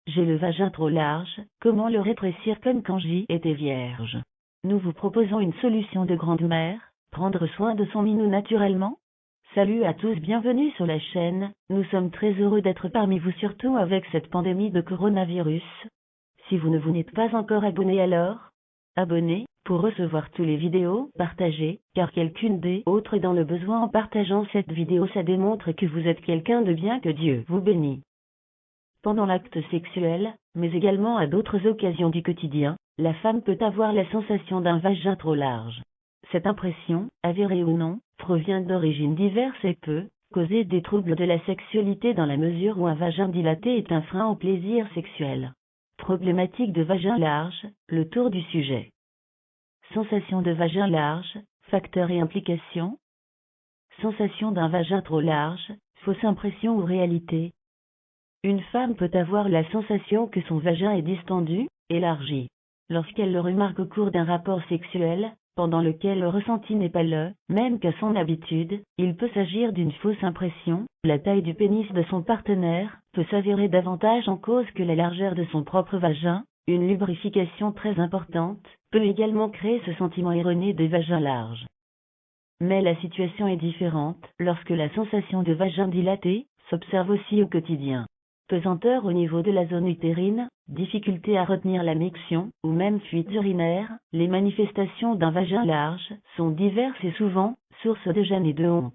J'ai le vagin trop large, comment le rétrécir comme quand j'y étais vierge? Nous vous proposons une solution de grande-mère, prendre soin de son minou naturellement. Salut à tous, bienvenue sur la chaîne, nous sommes très heureux d'être parmi vous surtout avec cette pandémie de coronavirus. Si vous ne vous n'êtes pas encore abonné alors, abonnez, pour recevoir toutes les vidéos, partagez, car quelqu'une des autres est dans le besoin en partageant cette vidéo, ça démontre que vous êtes quelqu'un de bien, que Dieu vous bénisse. Pendant l'acte sexuel, mais également à d'autres occasions du quotidien, la femme peut avoir la sensation d'un vagin trop large. Cette impression, avérée ou non, provient d'origines diverses et peut causer des troubles de la sexualité dans la mesure où un vagin dilaté est un frein au plaisir sexuel. Problématique de vagin large, le tour du sujet. Sensation de vagin large, facteurs et implications. Sensation d'un vagin trop large, fausse impression ou réalité. Une femme peut avoir la sensation que son vagin est distendu, élargi. Lorsqu'elle le remarque au cours d'un rapport sexuel, pendant lequel le ressenti n'est pas le même qu'à son habitude, il peut s'agir d'une fausse impression. La taille du pénis de son partenaire peut s'avérer davantage en cause que la largeur de son propre vagin. Une lubrification très importante peut également créer ce sentiment erroné de vagin large. Mais la situation est différente lorsque la sensation de vagin dilaté s'observe aussi au quotidien. Pesanteur au niveau de la zone utérine, difficulté à retenir la miction, ou même fuite urinaire, les manifestations d'un vagin large sont diverses et souvent source de gêne et de honte.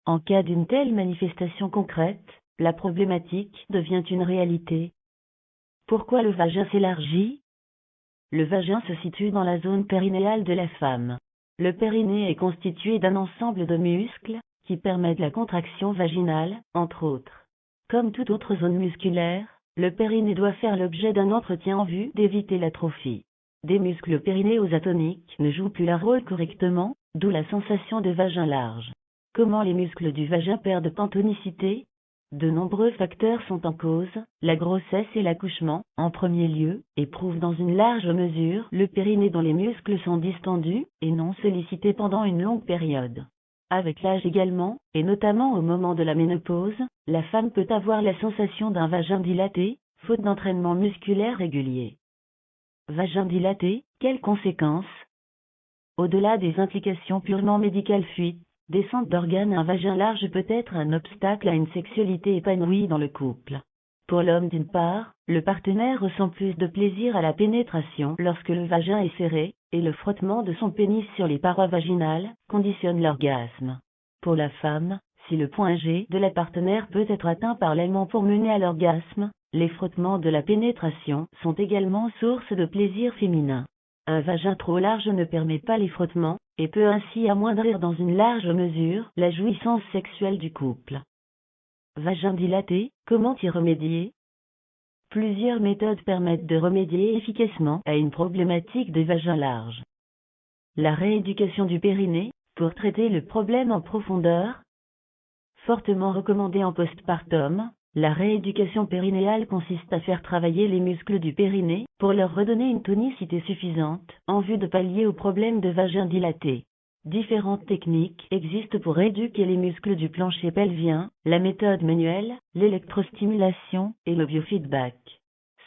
En cas d'une telle manifestation concrète, la problématique devient une réalité. Pourquoi le vagin s'élargit? Le vagin se situe dans la zone périnéale de la femme. Le périnée est constitué d'un ensemble de muscles qui permettent la contraction vaginale, entre autres. Comme toute autre zone musculaire, le périnée doit faire l'objet d'un entretien en vue d'éviter l'atrophie. Des muscles périnéo-atoniques ne jouent plus leur rôle correctement, d'où la sensation de vagin large. Comment les muscles du vagin perdent en tonicité? De nombreux facteurs sont en cause, la grossesse et l'accouchement, en premier lieu, éprouvent dans une large mesure le périnée dont les muscles sont distendus et non sollicités pendant une longue période. Avec l'âge également, et notamment au moment de la ménopause, la femme peut avoir la sensation d'un vagin dilaté, faute d'entraînement musculaire régulier. Vagin dilaté, quelles conséquences? Au-delà des implications purement médicales, fuite, descente d'organes, un vagin large peut être un obstacle à une sexualité épanouie dans le couple. Pour l'homme d'une part, le partenaire ressent plus de plaisir à la pénétration lorsque le vagin est serré, et le frottement de son pénis sur les parois vaginales conditionne l'orgasme. Pour la femme, si le point G de la partenaire peut être atteint par l'aimant pour mener à l'orgasme, les frottements de la pénétration sont également source de plaisir féminin. Un vagin trop large ne permet pas les frottements, et peut ainsi amoindrir dans une large mesure la jouissance sexuelle du couple. Vagin dilaté, comment y remédier? Plusieurs méthodes permettent de remédier efficacement à une problématique de vagin large. La rééducation du périnée, pour traiter le problème en profondeur. Fortement recommandée en postpartum, la rééducation périnéale consiste à faire travailler les muscles du périnée pour leur redonner une tonicité suffisante en vue de pallier au problème de vagin dilaté. Différentes techniques existent pour éduquer les muscles du plancher pelvien, la méthode manuelle, l'électrostimulation et le biofeedback.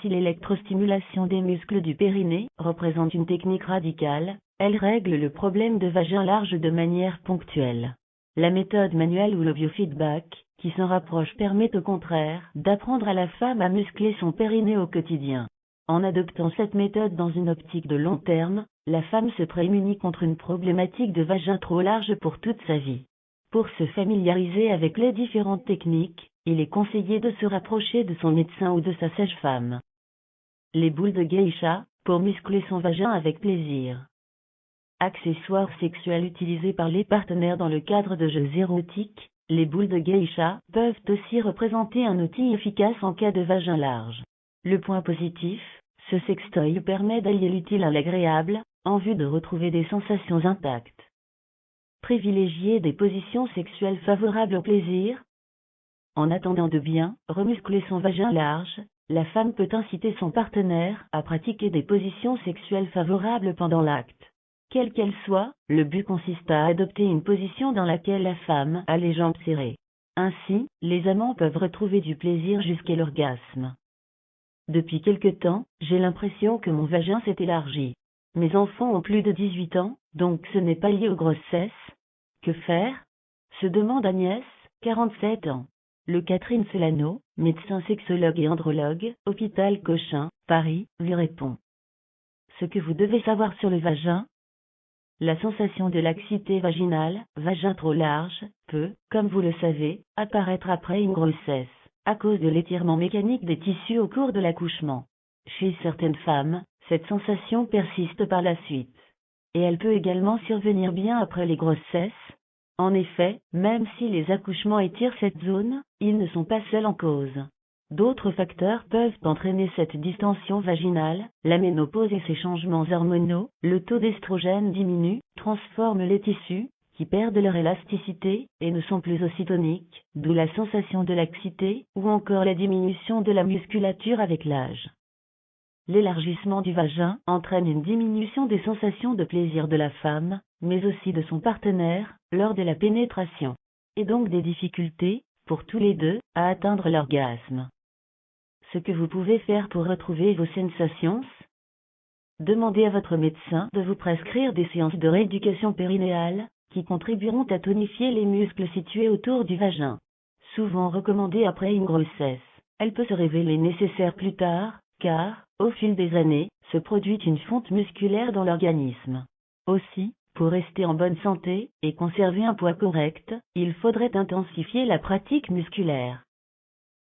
Si l'électrostimulation des muscles du périnée représente une technique radicale, elle règle le problème de vagin large de manière ponctuelle. La méthode manuelle ou le biofeedback, qui s'en rapproche, permet au contraire d'apprendre à la femme à muscler son périnée au quotidien. En adoptant cette méthode dans une optique de long terme, la femme se prémunit contre une problématique de vagin trop large pour toute sa vie. Pour se familiariser avec les différentes techniques, il est conseillé de se rapprocher de son médecin ou de sa sage-femme. Les boules de geisha, pour muscler son vagin avec plaisir. Accessoires sexuels utilisés par les partenaires dans le cadre de jeux érotiques, les boules de geisha peuvent aussi représenter un outil efficace en cas de vagin large. Le point positif, ce sextoy permet d'allier l'utile à l'agréable, en vue de retrouver des sensations intactes. Privilégier des positions sexuelles favorables au plaisir. En attendant de bien remuscler son vagin large, la femme peut inciter son partenaire à pratiquer des positions sexuelles favorables pendant l'acte. Quelle qu'elle soit, le but consiste à adopter une position dans laquelle la femme a les jambes serrées. Ainsi, les amants peuvent retrouver du plaisir jusqu'à l'orgasme. Depuis quelque temps, j'ai l'impression que mon vagin s'est élargi. Mes enfants ont plus de 18 ans, donc ce n'est pas lié aux grossesses. Que faire? Se demande Agnès, 47 ans. Le Catherine Solano, médecin sexologue et andrologue, hôpital Cochin, Paris, lui répond. Ce que vous devez savoir sur le vagin. La sensation de laxité vaginale, vagin trop large, peut, comme vous le savez, apparaître après une grossesse, à cause de l'étirement mécanique des tissus au cours de l'accouchement. Chez certaines femmes, cette sensation persiste par la suite. Et elle peut également survenir bien après les grossesses. En effet, même si les accouchements étirent cette zone, ils ne sont pas seuls en cause. D'autres facteurs peuvent entraîner cette distension vaginale, la ménopause et ses changements hormonaux, le taux d'estrogène diminue, transforme les tissus, qui perdent leur élasticité, et ne sont plus aussi toniques, d'où la sensation de laxité, ou encore la diminution de la musculature avec l'âge. L'élargissement du vagin entraîne une diminution des sensations de plaisir de la femme, mais aussi de son partenaire, lors de la pénétration. Et donc des difficultés, pour tous les deux, à atteindre l'orgasme. Ce que vous pouvez faire pour retrouver vos sensations. Demandez à votre médecin de vous prescrire des séances de rééducation périnéale, qui contribueront à tonifier les muscles situés autour du vagin. Souvent recommandée après une grossesse, elle peut se révéler nécessaire plus tard, car, au fil des années, se produit une fonte musculaire dans l'organisme. Aussi, pour rester en bonne santé, et conserver un poids correct, il faudrait intensifier la pratique musculaire.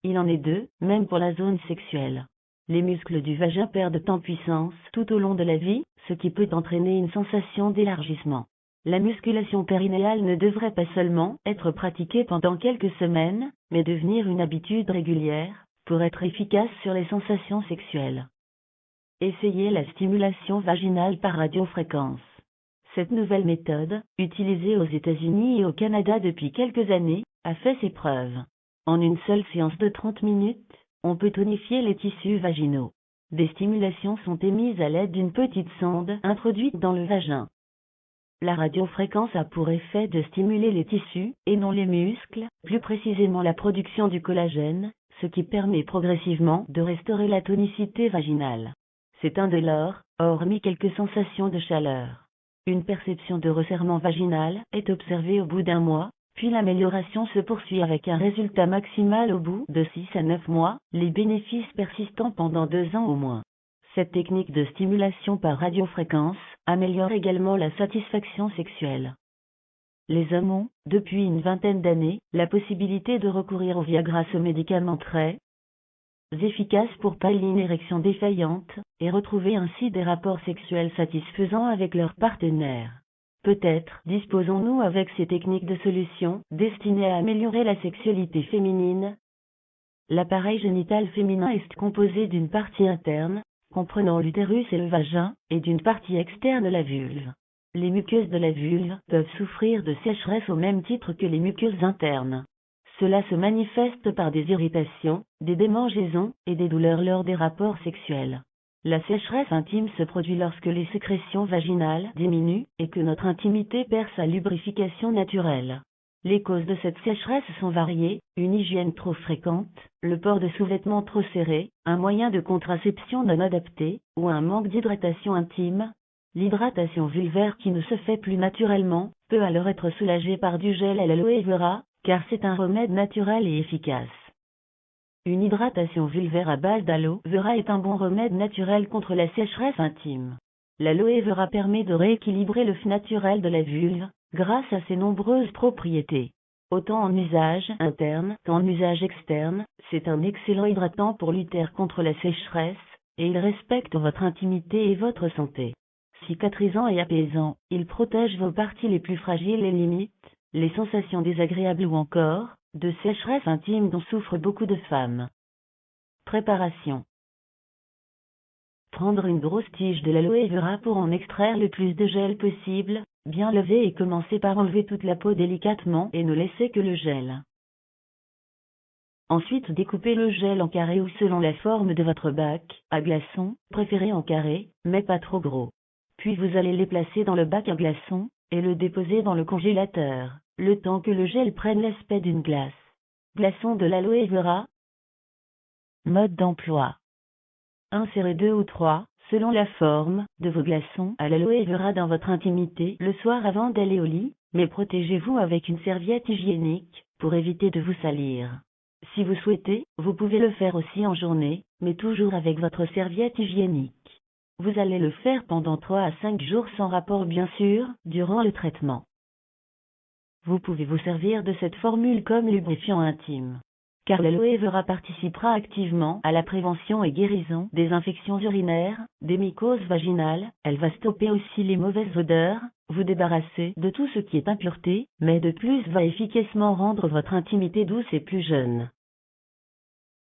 Il en est deux, même pour la zone sexuelle. Les muscles du vagin perdent en puissance tout au long de la vie, ce qui peut entraîner une sensation d'élargissement. La musculation périnéale ne devrait pas seulement être pratiquée pendant quelques semaines, mais devenir une habitude régulière, pour être efficace sur les sensations sexuelles. Essayez la stimulation vaginale par radiofréquence. Cette nouvelle méthode, utilisée aux États-Unis et au Canada depuis quelques années, a fait ses preuves. En une seule séance de 30 minutes, on peut tonifier les tissus vaginaux. Des stimulations sont émises à l'aide d'une petite sonde introduite dans le vagin. La radiofréquence a pour effet de stimuler les tissus, et non les muscles, plus précisément la production du collagène, ce qui permet progressivement de restaurer la tonicité vaginale. C'est indolore, hormis quelques sensations de chaleur. Une perception de resserrement vaginal est observée au bout d'un mois, puis l'amélioration se poursuit avec un résultat maximal au bout de 6 à 9 mois, les bénéfices persistant pendant 2 ans au moins. Cette technique de stimulation par radiofréquence améliore également la satisfaction sexuelle. Les hommes ont, depuis une vingtaine d'années, la possibilité de recourir au Viagra, ce médicament très efficace pour pallier une érection défaillante, et retrouver ainsi des rapports sexuels satisfaisants avec leur partenaire. Peut-être disposons-nous avec ces techniques de solutions destinées à améliorer la sexualité féminine. L'appareil génital féminin est composé d'une partie interne, comprenant l'utérus et le vagin, et d'une partie externe, la vulve. Les muqueuses de la vulve peuvent souffrir de sécheresse au même titre que les muqueuses internes. Cela se manifeste par des irritations, des démangeaisons, et des douleurs lors des rapports sexuels. La sécheresse intime se produit lorsque les sécrétions vaginales diminuent, et que notre intimité perd sa lubrification naturelle. Les causes de cette sécheresse sont variées, une hygiène trop fréquente, le port de sous-vêtements trop serrés, un moyen de contraception non adapté, ou un manque d'hydratation intime. L'hydratation vulvaire qui ne se fait plus naturellement, peut alors être soulagée par du gel à l'aloe vera, car c'est un remède naturel et efficace. Une hydratation vulvaire à base d'aloe vera est un bon remède naturel contre la sécheresse intime. L'aloe vera permet de rééquilibrer le flux naturel de la vulve, grâce à ses nombreuses propriétés. Autant en usage interne qu'en usage externe, c'est un excellent hydratant pour lutter contre la sécheresse, et il respecte votre intimité et votre santé. Cicatrisant et apaisant, il protège vos parties les plus fragiles et limite les sensations désagréables ou encore de sécheresse intime dont souffrent beaucoup de femmes. Préparation. Prendre une grosse tige de l'aloe vera pour en extraire le plus de gel possible, bien lever et commencer par enlever toute la peau délicatement et ne laisser que le gel. Ensuite découpez le gel en carrés ou selon la forme de votre bac à glaçons, préférez en carré, mais pas trop gros. Puis vous allez les placer dans le bac à glaçons, et le déposer dans le congélateur, le temps que le gel prenne l'aspect d'une glace. Glaçons de l'aloe vera. Mode d'emploi. Insérez 2 ou 3, selon la forme, de vos glaçons à l'aloe vera dans votre intimité le soir avant d'aller au lit, mais protégez-vous avec une serviette hygiénique, pour éviter de vous salir. Si vous souhaitez, vous pouvez le faire aussi en journée, mais toujours avec votre serviette hygiénique. Vous allez le faire pendant 3 à 5 jours sans rapport bien sûr, durant le traitement. Vous pouvez vous servir de cette formule comme lubrifiant intime. Car l'aloe vera participera activement à la prévention et guérison des infections urinaires, des mycoses vaginales, elle va stopper aussi les mauvaises odeurs, vous débarrasser de tout ce qui est impureté, mais de plus va efficacement rendre votre intimité douce et plus jeune.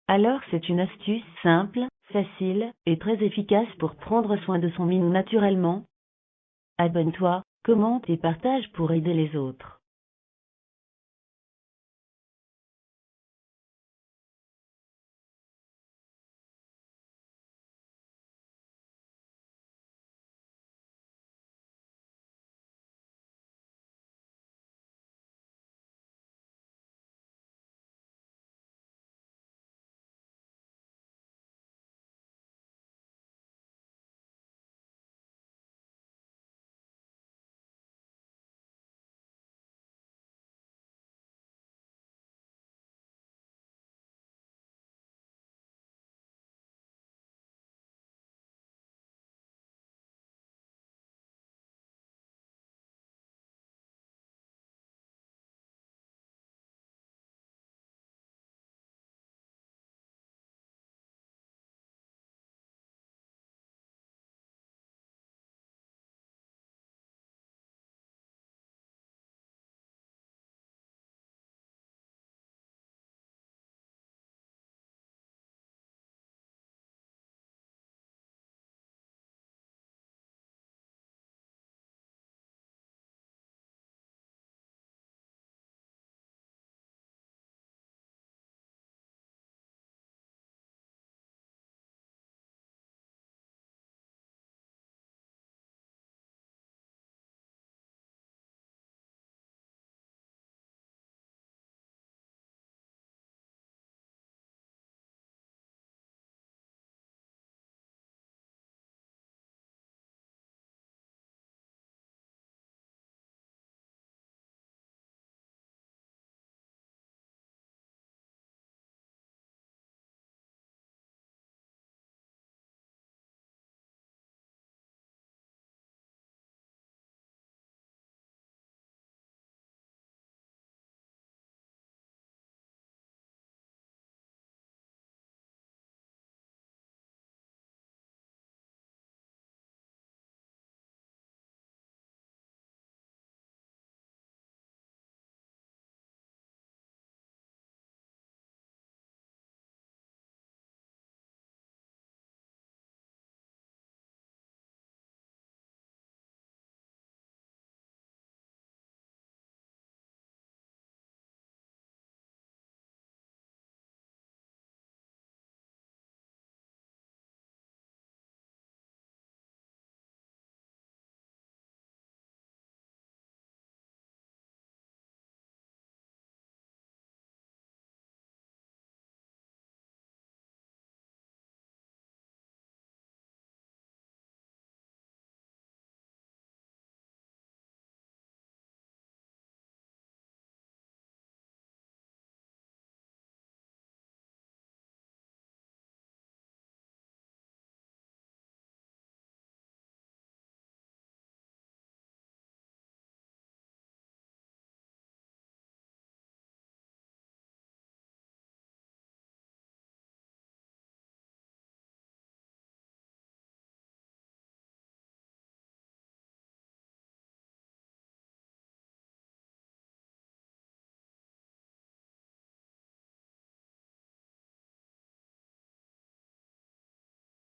Alors c'est une astuce simple, facile, et très efficace pour prendre soin de son minou naturellement. Abonne-toi, commente et partage pour aider les autres.